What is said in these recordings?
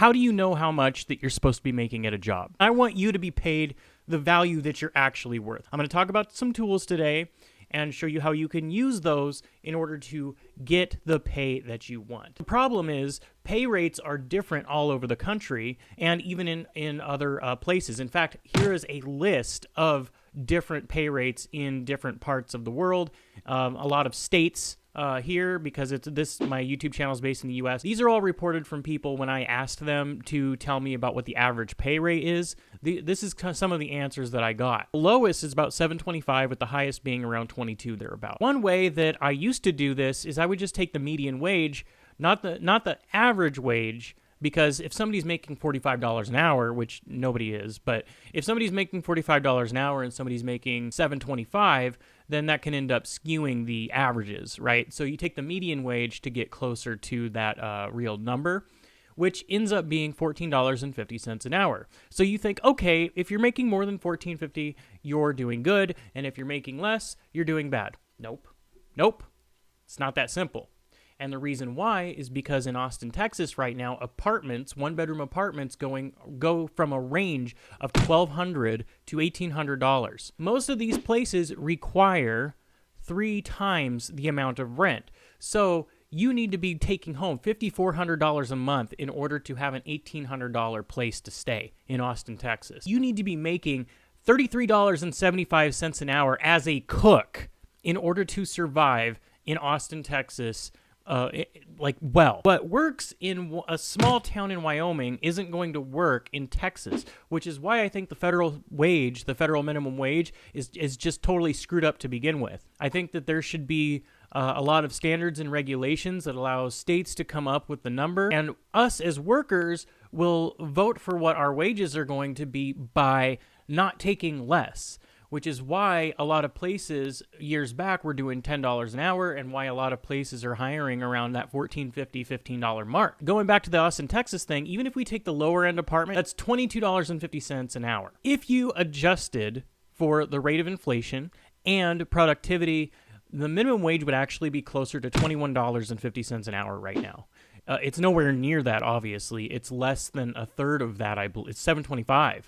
How do you know how much that you're supposed to be making at a job? I want you to be paid the value that you're actually worth. I'm going to talk about some tools today and show you how you can use those in order to get the pay that you want. The problem is pay rates are different all over the country and even in other places. In fact, here is a list of different pay rates in different parts of the world. A lot of states here, because my YouTube channel is based in the US. These are all reported from people when I asked them to tell me about what the average pay rate is. This is some of the answers that I got. The lowest is about $7.25, with the highest being around $22 thereabout. One way that I used to do this is I would just take the median wage, not the average wage, because if somebody's making $45 an hour, which nobody is, but if somebody's making $45 an hour and somebody's making $7.25, then that can end up skewing the averages, right? So you take the median wage to get closer to that real number, which ends up being $14.50 an hour. So you think, okay, if you're making more than $14.50, you're doing good, and if you're making less, you're doing bad. Nope. It's not that simple. And the reason why is because in Austin, Texas right now, apartments, one-bedroom apartments go from a range of $1,200 to $1,800. Most of these places require 3 times the amount of rent. So you need to be taking home $5,400 a month in order to have an $1,800 place to stay in Austin, Texas. You need to be making $33.75 an hour as a cook in order to survive in Austin, Texas. What works in a small town in Wyoming isn't going to work in Texas, which is why I think the federal minimum wage is just totally screwed up to begin with. I think that there should be a lot of standards and regulations that allow states to come up with the number, and us as workers will vote for what our wages are going to be by not taking less, which is why a lot of places years back were doing $10 an hour, and why a lot of places are hiring around that $14.50, $15 mark. Going back to the Austin, Texas thing, even if we take the lower end apartment, that's $22.50 an hour. If you adjusted for the rate of inflation and productivity, the minimum wage would actually be closer to $21.50 an hour right now. It's nowhere near that, obviously. It's less than a third of that, I believe. It's $7.25.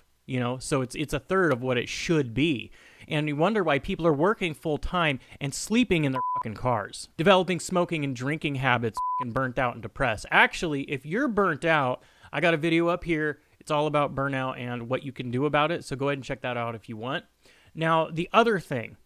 So it's a third of what it should be. And you wonder why people are working full time and sleeping in their fucking cars, developing smoking and drinking habits, fucking burnt out and depressed. Actually, if you're burnt out, I got a video up here. It's all about burnout and what you can do about it. So go ahead and check that out if you want. Now, the other thing.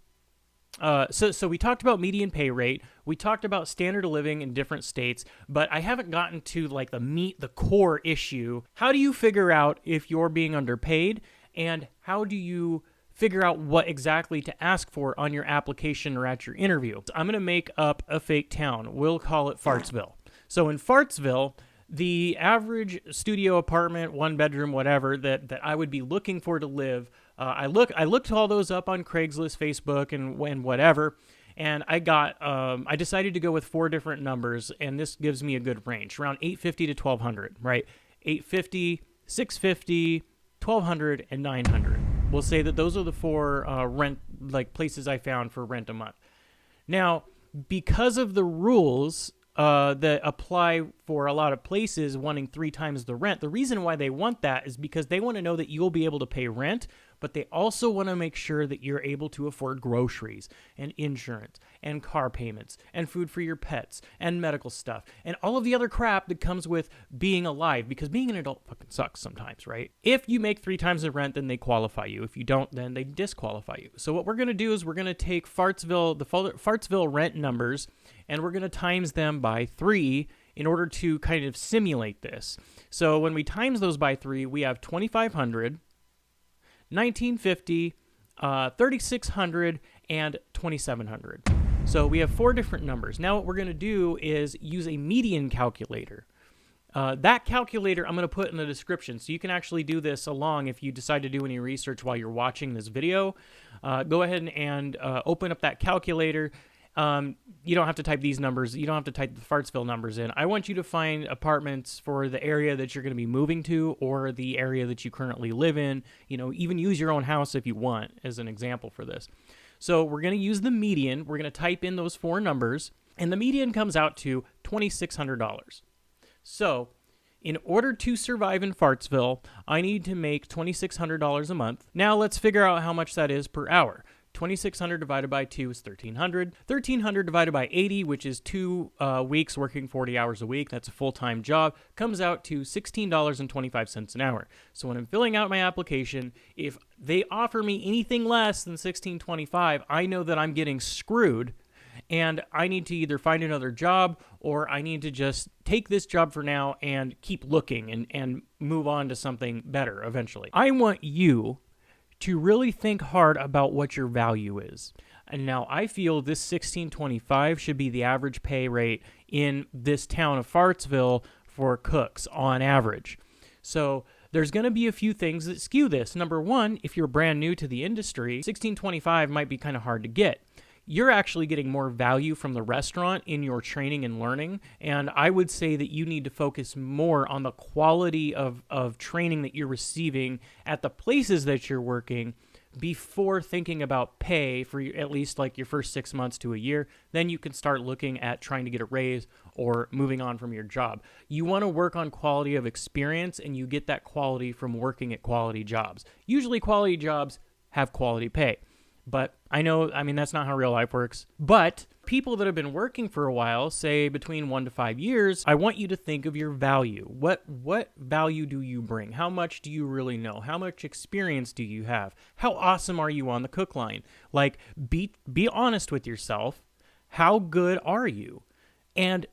So we talked about median pay rate. We talked about standard of living in different states, but I haven't gotten to the core issue. How do you figure out if you're being underpaid, and how do you figure out what exactly to ask for on your application or at your interview? So I'm going to make up a fake town. We'll call it Fartsville. So in Fartsville, the average studio apartment, one bedroom, whatever, that I would be looking for to live, I looked all those up on Craigslist, Facebook, and whatever, and I decided to go with 4 different numbers, and this gives me a good range, around $850 to $1,200, right? $850, $650, $1,200, and $900. We'll say that those are the 4 places I found for rent a month. Now, because of the rules that apply for a lot of places wanting 3 times the rent, the reason why they want that is because they want to know that you'll be able to pay rent, but they also want to make sure that you're able to afford groceries and insurance and car payments and food for your pets and medical stuff and all of the other crap that comes with being alive, because being an adult fucking sucks sometimes, right? If you make 3 times the rent, then they qualify you. If you don't, then they disqualify you. So what we're going to do is we're going to take the Fartsville rent numbers, and we're going to times them by 3 in order to kind of simulate this. So when we times those by 3, we have 2,500, 1950, 3,600, and 2,700. So we have 4 different numbers. Now what we're going to do is use a median calculator. That calculator I'm going to put in the description, so you can actually do this along if you decide to do any research while you're watching this video. Go ahead and open up that calculator. You don't have to type these numbers. You don't have to type the Fartsville numbers in. I want you to find apartments for the area that you're going to be moving to, or the area that you currently live in. Even use your own house if you want as an example for this. So we're going to use the median. We're going to type in those 4 numbers, and the median comes out to $2,600. So In order to survive in Fartsville, I need to make $2,600 a month. Now let's figure out how much that is per hour. 2,600 divided by 2 is 1,300. 1,300 divided by 80, which is 2 weeks working 40 hours a week, that's a full-time job, comes out to $16.25 an hour. So when I'm filling out my application, if they offer me anything less than $16.25, I know that I'm getting screwed, and I need to either find another job or I need to just take this job for now and keep looking and move on to something better eventually. I want you to really think hard about what your value is. And now I feel this $16.25 should be the average pay rate in this town of Fartsville for cooks on average. So there's going to be a few things that skew this. Number one, if you're brand new to the industry, $16.25 might be kind of hard to get. You're actually getting more value from the restaurant in your training and learning, and I would say that you need to focus more on the quality of training that you're receiving at the places that you're working before thinking about pay for at least like your first 6 months to a year. Then you can start looking at trying to get a raise or moving on from your job. You want to work on quality of experience, and you get that quality from working at quality jobs. Usually quality jobs have quality pay. But that's not how real life works. But people that have been working for a while, say between 1 to 5 years, I want you to think of your value. What value do you bring? How much do you really know? How much experience do you have? How awesome are you on the cook line? Like, be honest with yourself. How good are you? And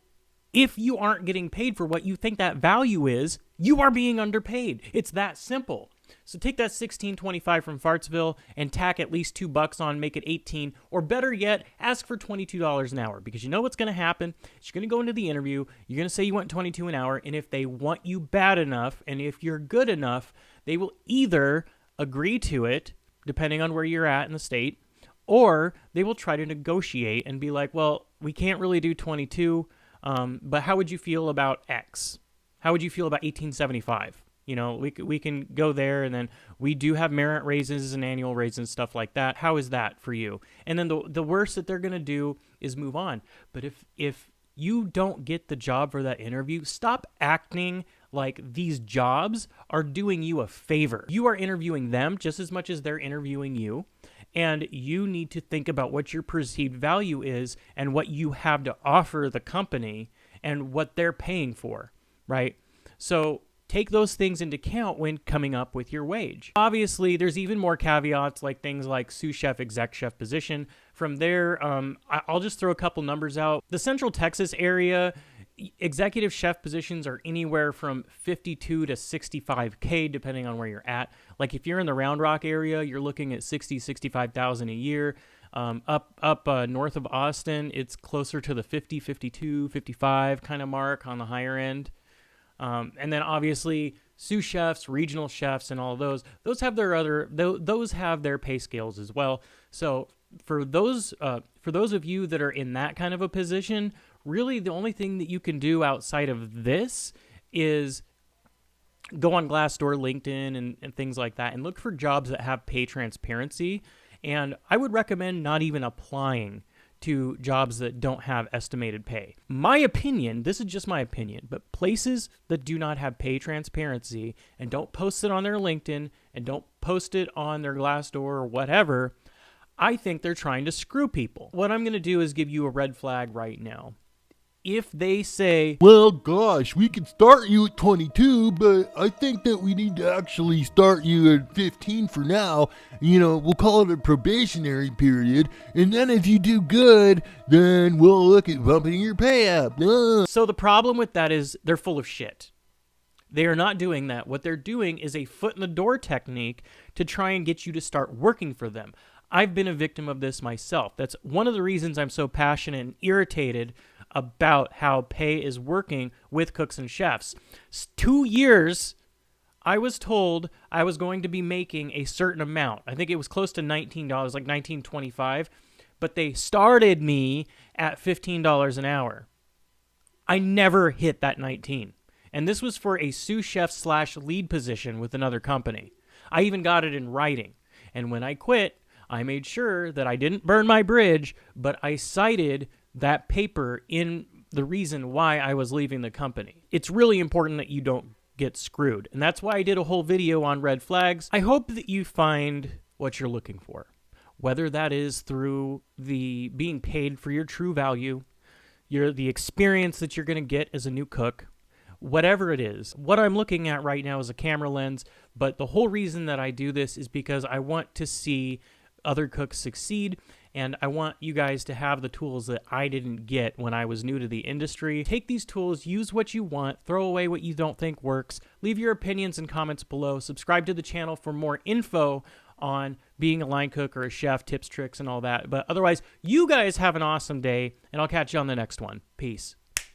if you aren't getting paid for what you think that value is, you are being underpaid. It's that simple. So take that $16.25 from Fartsville and tack at least $2 on, make it $18, or better yet, ask for $22 an hour, because you know what's going to happen. You're going to go into the interview, you're going to say you want $22 an hour, and if they want you bad enough, and if you're good enough, they will either agree to it, depending on where you're at in the state, or they will try to negotiate and be like, well, we can't really do 22, but how would you feel about X? How would you feel about 1875? You know, we can go there, and then we do have merit raises and annual raises and stuff like that. How is that for you? And then the worst that they're going to do is move on. But if you don't get the job for that interview, stop acting like these jobs are doing you a favor. You are interviewing them just as much as they're interviewing you, and you need to think about what your perceived value is and what you have to offer the company and what they're paying for, right? So take those things into account when coming up with your wage. Obviously, there's even more caveats, like things like sous chef, exec chef position. From there, I'll just throw a couple numbers out. The Central Texas area, executive chef positions are anywhere from $52 to $65K, depending on where you're at. Like if you're in the Round Rock area, you're looking at $65,000 a year. Up north of Austin, it's closer to the 50, 52, 55 kind of mark on the higher end. And then obviously sous chefs, regional chefs, and all of those have their pay scales as well. So for those of you that are in that kind of a position, really the only thing that you can do outside of this is go on Glassdoor, LinkedIn, and things like that, and look for jobs that have pay transparency. And I would recommend not even applying to jobs that don't have estimated pay. My opinion, this is just my opinion, but places that do not have pay transparency and don't post it on their LinkedIn and don't post it on their Glassdoor or whatever, I think they're trying to screw people. What I'm going to do is give you a red flag right now. If they say, well, gosh, we can start you at 22, but I think that we need to actually start you at 15 for now. You know, we'll call it a probationary period. And then if you do good, then we'll look at bumping your pay up. So the problem with that is they're full of shit. They are not doing that. What they're doing is a foot in the door technique to try and get you to start working for them. I've been a victim of this myself. That's one of the reasons I'm so passionate and irritated about how pay is working with cooks and chefs. 2 years, I was told I was going to be making a certain amount. I think it was close to $19, like $19.25, but they started me at $15 an hour. I never hit that 19. And this was for a sous chef / lead position with another company. I even got it in writing. And when I quit, I made sure that I didn't burn my bridge, but I cited that paper in the reason why I was leaving the company. It's really important that you don't get screwed, and that's why I did a whole video on red flags. I hope that you find what you're looking for, whether that is through the being paid for your true value, the experience that you're going to get as a new cook, whatever it is. What I'm looking at right now is a camera lens, but the whole reason that I do this is because I want to see other cooks succeed, and I want you guys to have the tools that I didn't get when I was new to the industry. Take these tools, use what you want, throw away what you don't think works, leave your opinions and comments below, subscribe to the channel for more info on being a line cook or a chef, tips, tricks, and all that. But otherwise, you guys have an awesome day, and I'll catch you on the next one. Peace.